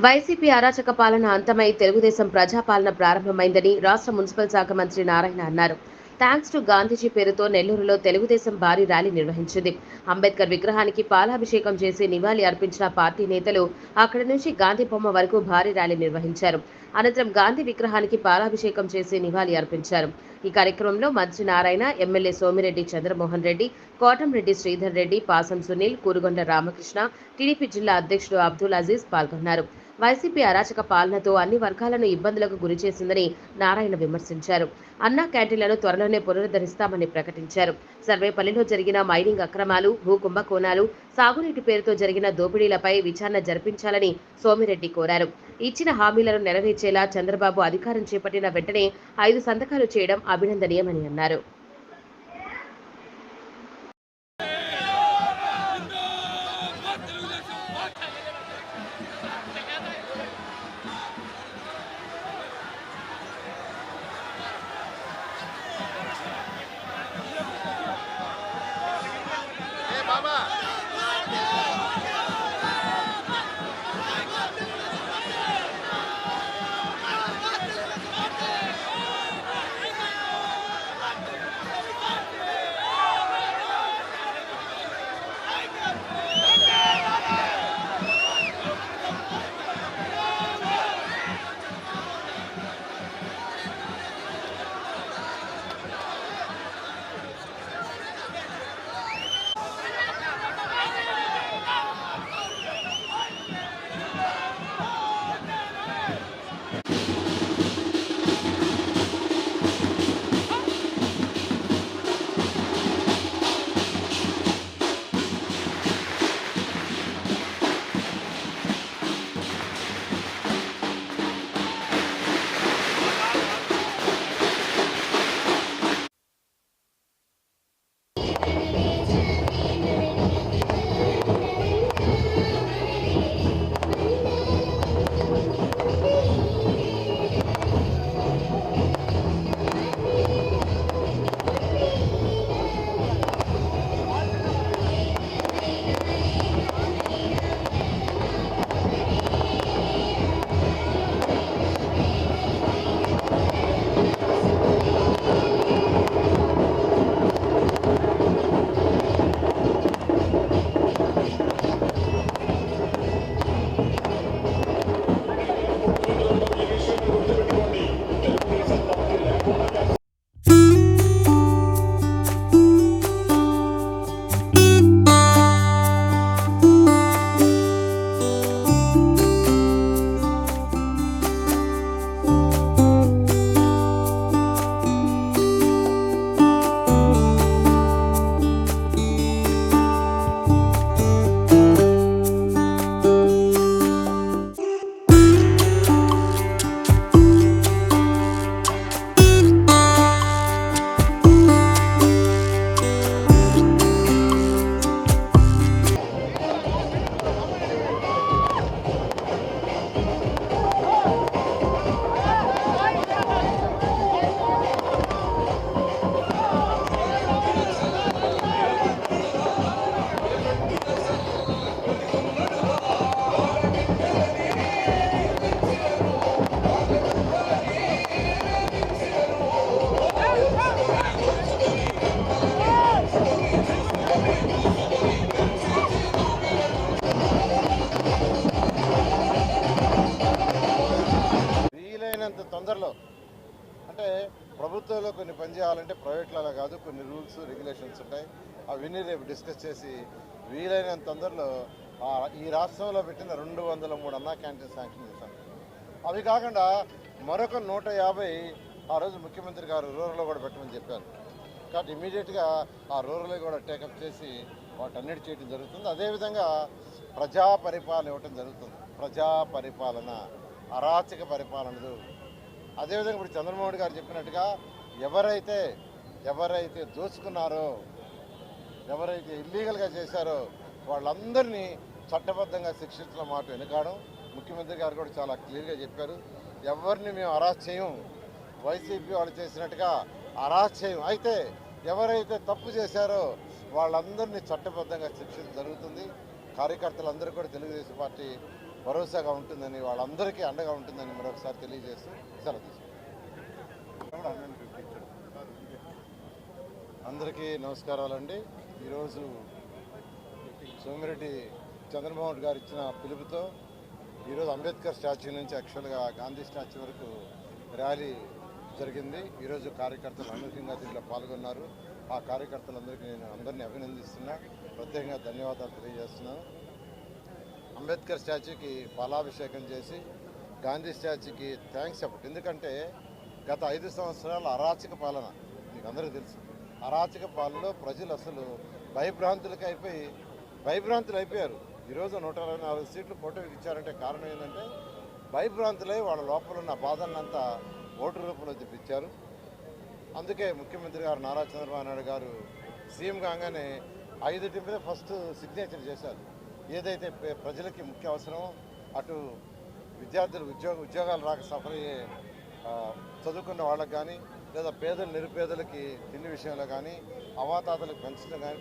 YCP అరాచక పాలన అంతమై తెలుగుదేశం ప్రజాపాలన ప్రారంభమైందని రాష్ట్ర మున్సిపల్ శాఖ మంత్రి నారాయణ అన్నారు. థ్యాంక్స్ టు గాంధీజీ పేరుతో నెల్లూరులో తెలుగుదేశం భారీ ర్యాలీ నిర్వహించింది. అంబేద్కర్ విగ్రహానికి పాలాభిషేకం చేసి నివాళి అర్పించిన పార్టీ నేతలు అక్కడి నుంచి గాంధీ బొమ్మ వరకు భారీ ర్యాలీ నిర్వహించారు. అనంతరం గాంధీ విగ్రహానికి పాలాభిషేకం చేసి నివాళి అర్పించారు. ఈ కార్యక్రమంలో మంత్రి నారాయణ, ఎమ్మెల్యే సోమిరెడ్డి చంద్రమోహన్ రెడ్డి, కోటంరెడ్డి శ్రీధర్ రెడ్డి, పాసం సునీల్, కూరుగొండ రామకృష్ణ, టీడీపీ జిల్లా అధ్యక్షుడు అబ్దుల్ అజీజ్ పాల్గొన్నారు. వైసీపీ అరాచక పాలనతో అన్ని వర్గాలను ఇబ్బందులకు గురిచేసిందని నారాయణ విమర్శించారు. అన్నా క్యాంటీన్లను త్వరలోనే పునరుద్ధరిస్తామని ప్రకటించారు. సర్వేపల్లిలో జరిగిన మైనింగ్ అక్రమాలు, భూ కుంభకోణాలు, సాగునీటి పేరుతో జరిగిన దోపిడీలపై విచారణ జరిపించాలని సోమిరెడ్డి కోరారు. ఇచ్చిన హామీలను నెరవేర్చేలా చంద్రబాబు అధికారం చేపట్టిన వెంటనే 5 సంతకాలు చేయడం అభినందనీయమని అన్నారు. తొందరలో అంటే ప్రభుత్వంలో కొన్ని పని చేయాలంటే ప్రైవేట్లో అలా కాదు, కొన్ని రూల్స్ రెగ్యులేషన్స్ ఉంటాయి. అవన్నీ రేపు డిస్కస్ చేసి వీలైనంత తొందరలో ఈ రాష్ట్రంలో పెట్టిన 203 అన్నా క్యాంటీన్ శాంక్షన్ చేశాను. అవి కాకుండా మరొక 150 ఆ రోజు ముఖ్యమంత్రి గారు రూరల్లో కూడా పెట్టమని చెప్పారు. కాబట్టి ఇమీడియట్గా ఆ రూరల్ కూడా టేకప్ చేసి వాటన్నిటి చేయడం జరుగుతుంది. అదేవిధంగా ప్రజా పరిపాలన ఇవ్వటం జరుగుతుంది. ప్రజా పరిపాలన, అరాచక పరిపాలనలు. అదేవిధంగా ఇప్పుడు చంద్రమోహన్ గారు చెప్పినట్టుగా ఎవరైతే దోచుకున్నారో, ఎవరైతే ఇల్లీగల్గా చేశారో వాళ్ళందరినీ చట్టబద్ధంగా శిక్షించిన మాట వెనుకాడం. ముఖ్యమంత్రి గారు కూడా చాలా క్లియర్గా చెప్పారు, ఎవరిని మేము అరెస్ట్ చేయం, వైసీపీ వాళ్ళు చేసినట్టుగా అరెస్ట్ చేయం. అయితే ఎవరైతే తప్పు చేశారో వాళ్ళందరినీ చట్టబద్ధంగా శిక్షించడం జరుగుతుంది. కార్యకర్తలందరూ కూడా తెలుగుదేశం పార్టీ భరోసాగా ఉంటుందని, వాళ్ళందరికీ అండగా ఉంటుందని మరొకసారి తెలియజేస్తూ సెలవు తీసుకుంటాం. అందరికీ నమస్కారాలండి. ఈరోజు సోమిరెడ్డి చంద్రమోహన్ గారు ఇచ్చిన పిలుపుతో ఈరోజు అంబేద్కర్ స్టాచ్యూ నుంచి యాక్చువల్గా గాంధీ స్టాచ్యూ వరకు ర్యాలీ జరిగింది. ఈరోజు కార్యకర్తలు అనూహ్యంగా దీంట్లో పాల్గొన్నారు. ఆ కార్యకర్తలందరికీ నేను అందరినీ అభినందిస్తున్నా, ప్రత్యేకంగా ధన్యవాదాలు తెలియజేస్తున్నాను. అంబేద్కర్ స్టాచ్యూకి పాలాభిషేకం చేసి గాంధీ స్టాచ్యూకి థ్యాంక్స్ చెప్పండి. ఎందుకంటే గత 5 సంవత్సరాల అరాచక పాలన మీకు అందరికీ తెలుసు. అరాచక పాలనలో ప్రజలు అసలు భయభ్రాంతులు అయిపోయారు. ఈరోజు 124 సీట్లు పోటీకి ఇచ్చారంటే కారణం ఏంటంటే భయభ్రాంతులై వాళ్ళ లోపల ఉన్న బాధలనంతా ఓటు రూపంలో తెప్పించారు. అందుకే ముఖ్యమంత్రి గారు నారా చంద్రబాబు నాయుడు గారు సీఎం కాగానే 5 మీద ఫస్ట్ సిగ్నేచర్ చేశారు. ఏదైతే ప్రజలకి ముఖ్య అవసరమో, అటు విద్యార్థులు ఉద్యోగాలు రాక సఫర్ అయ్యే చదువుకున్న వాళ్ళకి కానీ, లేదా పేదలు నిరుపేదలకి తిండి విషయంలో కానీ, అవాతాతలకు పెంచడం కానీ,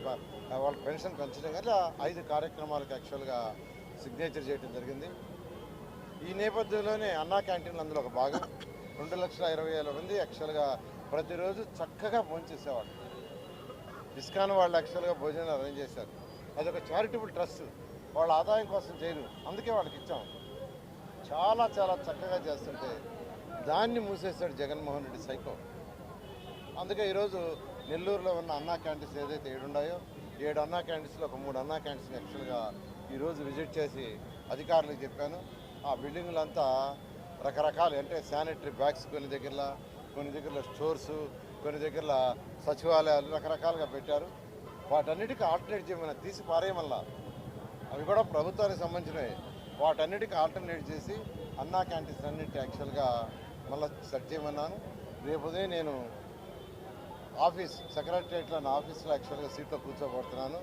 వాళ్ళ పెన్షన్ పెంచడం కానీ, ఇలా 5 కార్యక్రమాలకు యాక్చువల్గా సిగ్నేచర్ చేయడం జరిగింది. ఈ నేపథ్యంలోనే అన్నా క్యాంటీన్లు అందులో ఒక భాగం. 2,20,000 మంది యాక్చువల్గా ప్రతిరోజు చక్కగా భోంచేసేవాళ్ళు. ఇస్కాన్ వాళ్ళు యాక్చువల్గా భోజనాలు అరేంజ్ చేశారు. అదొక చారిటబుల్ ట్రస్ట్, వాళ్ళ ఆదాయం కోసం చేయరు, అందుకే వాళ్ళకి ఇచ్చాం. చాలా చాలా చక్కగా చేస్తుంటే దాన్ని మూసేశాడు జగన్మోహన్ రెడ్డి సైకో. అందుకే ఈరోజు నెల్లూరులో ఉన్న అన్నా క్యాంటీన్స్ ఏదైతే 7 ఉన్నాయో, 7 అన్నా క్యాంటీన్స్లో ఒక 3 అన్నా క్యాంటీన్స్ యాక్చువల్గా ఈరోజు విజిట్ చేసి అధికారులకు చెప్పాను. ఆ బిల్డింగులంతా రకరకాలు, అంటే శానిటరీ బ్యాగ్స్ కొన్ని దగ్గరలో స్టోర్సు, కొన్ని దగ్గరలో సచివాలయాలు రకరకాలుగా పెట్టారు. వాటన్నిటికీ ఆల్టర్నేట్ చేయమని, తీసి పారేయమల్లా, అవి కూడా ప్రభుత్వానికి సంబంధించినవి. వాటన్నిటికీ ఆల్టర్నేట్ చేసి అన్నా క్యాంటీన్స్ అన్నింటి యాక్చువల్గా మళ్ళీ సెట్ చేయమన్నాను. రేపు ఉదయం నేను సెక్రటరియట్లో నా ఆఫీస్లో యాక్చువల్గా సీట్లో కూర్చోబడుతున్నాను.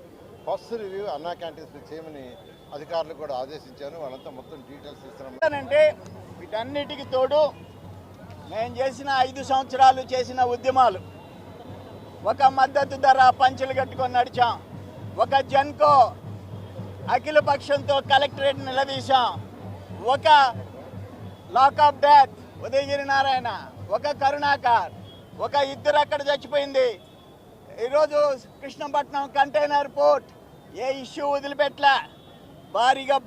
ఫస్ట్ రివ్యూ అన్నా క్యాంటీన్స్ చేయమని అధికారులు కూడా ఆదేశించాను. వాళ్ళంతా మొత్తం డీటెయిల్స్ ఇస్తున్నాను. అంటే వీటన్నిటికి తోడు నేను చేసిన 5 సంవత్సరాలు చేసిన ఉద్యమాలు, ఒక మద్దతు ధర పంచులు కట్టుకొని నడిచాం, ఒక జన్కో అఖిల పక్షంతో కలెక్టరేట్ నిలదీశాం, ఒక lock of death Udayagiri Narayana, ఒక కరుణాకర్, ఒక 2 అక్కడ చచ్చిపోయింది. ఈరోజు కృష్ణపట్నం కంటైనర్ పోర్ట్, ఏ ఇష్యూ వదిలిపెట్టలే,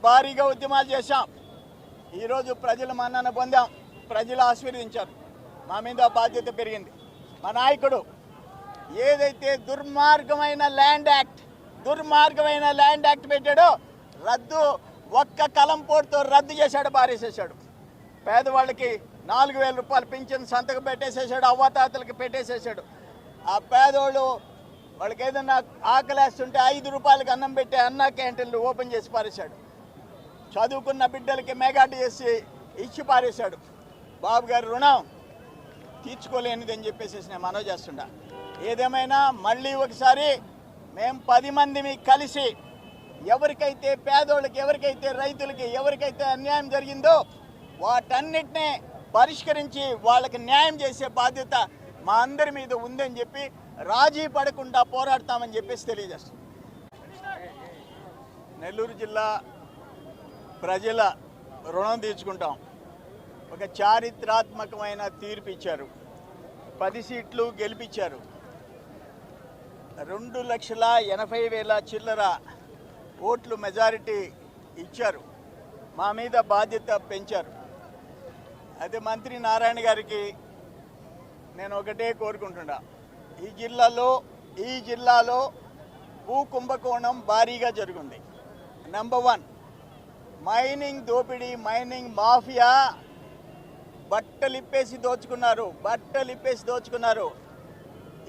భారీగా ఉద్యమాలు చేశాం. ఈరోజు ప్రజల మన్నన పొందాం, ప్రజలు ఆశీర్వదించారు, మా మీద బాధ్యత పెరిగింది. మా నాయకుడు ఏదైతే దుర్మార్గమైన ల్యాండ్ యాక్ట్ పెట్టాడో రద్దు, ఒక్క కలంపోటుతో రద్దు చేశాడు, పారేసేసాడు. పేదవాళ్ళకి 4,000 రూపాయలు పింఛన్ సంతకం పెట్టేసేసాడు, అవ్వాతాతలకి పెట్టేసేసాడు. ఆ పేదవాళ్ళు వాళ్ళకి ఏదన్నా ఆకలేస్తుంటే 5 రూపాయలకి అన్నం పెట్టే అన్నా క్యాంటీన్లు ఓపెన్ చేసి పారేశాడు. చదువుకున్న బిడ్డలకి మెగా డిఎస్సి ఇచ్చి పారేశాడు. బాబు గారి రుణం తీర్చుకోలేనిదని చెప్పేసి నేను మనవి చేస్తుండా. ఏదేమైనా మళ్ళీ ఒకసారి మేము 10 మందిని కలిసి ఎవరికైతే పేదోళ్ళకి, ఎవరికైతే రైతులకి, ఎవరికైతే అన్యాయం జరిగిందో వాటన్నిటినీ పరిష్కరించి వాళ్ళకి న్యాయం చేసే బాధ్యత మా అందరి మీద ఉందని చెప్పి రాజీ పడకుండా పోరాడతామని చెప్పేసి తెలియజేస్తాం. నెల్లూరు జిల్లా ప్రజల రుణం తీర్చుకుంటాం. ఒక చారిత్రాత్మకమైన తీర్పు ఇచ్చారు, 10 సీట్లు గెలిపించారు, 2,80,000 చిల్లర ఓట్లు మెజారిటీ ఇచ్చారు, మా మీద బాధ్యత పెంచారు. అదే మంత్రి నారాయణ గారికి నేను ఒకటే కోరుకుంటున్నా, ఈ జిల్లాలో భూ కుంభకోణం భారీగా జరిగింది. నెంబర్ 1 మైనింగ్ దోపిడీ, మైనింగ్ మాఫియా బట్టలు ఇప్పేసి దోచుకున్నారు.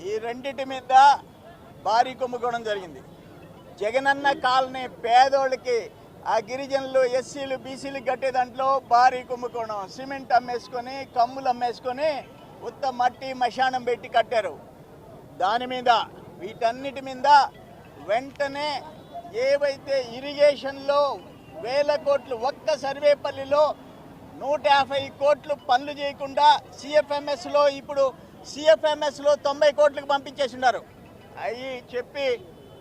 ఈ రెండిటి మీద భారీ కుంభకోణం జరిగింది. జగనన్న కాలనీ పేదోళ్ళకి, ఆ గిరిజనులు, ఎస్సీలు, బీసీలు కట్టే దాంట్లో భారీ కుంభకోణం. సిమెంట్ అమ్మేసుకొని, కమ్ములు అమ్మేసుకొని ఉత్త మట్టి మశానం పెట్టి కట్టారు. దాని మీద, వీటన్నిటి మీద వెంటనే ఏవైతే ఇరిగేషన్లో 1,000 కోట్లు, ఒక్క సర్వేపల్లిలో 150 కోట్లు పనులు చేయకుండా సిఎఫ్ఎంఎస్లో ఇప్పుడు సిఎఫ్ఎంఎస్లో 90 కోట్లకు పంపించేస్తున్నారు. అవి చెప్పి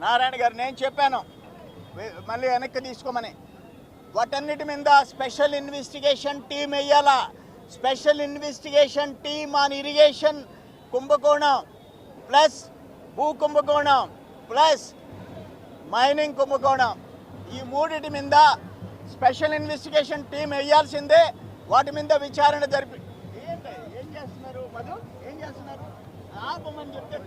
నారాయణ గారు నేను చెప్పాను మళ్ళీ వెనక్కి తీసుకోమని, వాటన్నిటి మీద స్పెషల్ ఇన్వెస్టిగేషన్ టీం వేయాలా. Special investigation team on irrigation కుంభకోణం ప్లస్ భూ కుంభకోణం ప్లస్ మైనింగ్ కుంభకోణం, ఈ మూడిటి మీద స్పెషల్ ఇన్వెస్టిగేషన్ టీం వేయాల్సిందే. వాటి మీద విచారణ జరిపి ఏం చేస్తున్నారు మధు, ఏం చేస్తున్నారు ఆపమని చెప్తే